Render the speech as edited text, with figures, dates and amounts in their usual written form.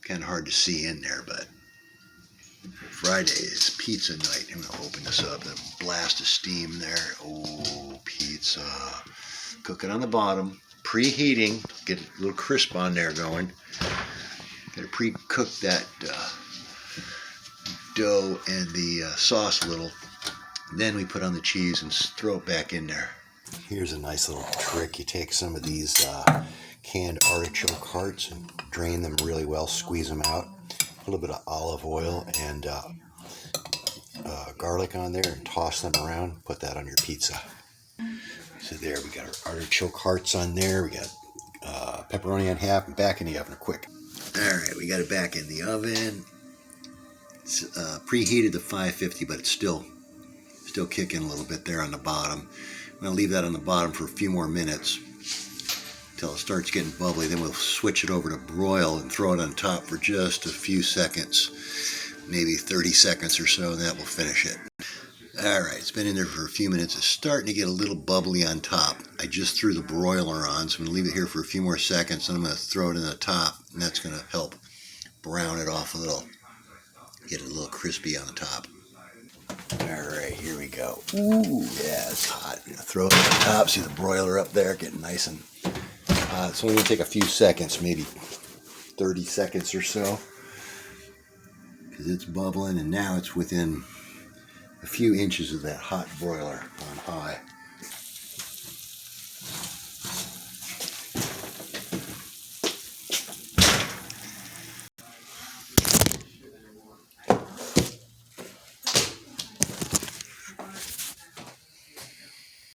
Kind of hard to see in there, but Friday is pizza night. I'm going to open this up. A blast of steam there. Oh, pizza. Cook it on the bottom. Preheating. Get a little crisp on there going. Got to pre-cook that dough and the sauce a little. Then we put on the cheese and throw it back in there. Here's a nice little trick. You take some of these canned artichoke hearts and drain them really well, squeeze them out. A little bit of olive oil and garlic on there and toss them around. Put that on your pizza. So there, we got our artichoke hearts on there. We got pepperoni on half and back in the oven quick. All right, we got it back in the oven. It's preheated to 550, but it's still kicking a little bit there on the bottom. I'm going to leave that on the bottom for a few more minutes until it starts getting bubbly. Then we'll switch it over to broil and throw it on top for just a few seconds, maybe 30 seconds or so, and that will finish it. All right, it's been in there for a few minutes. It's starting to get a little bubbly on top. I just threw the broiler on, so I'm going to leave it here for a few more seconds, and I'm going to throw it in the top, and that's going to help brown it off a little, get it a little crispy on the top. All right, here we go. Ooh, yeah, it's hot. Throw it on the top. See the broiler up there getting nice and hot. It's only going to take a few seconds, maybe 30 seconds or so, because it's bubbling, and now it's within a few inches of that hot broiler on high.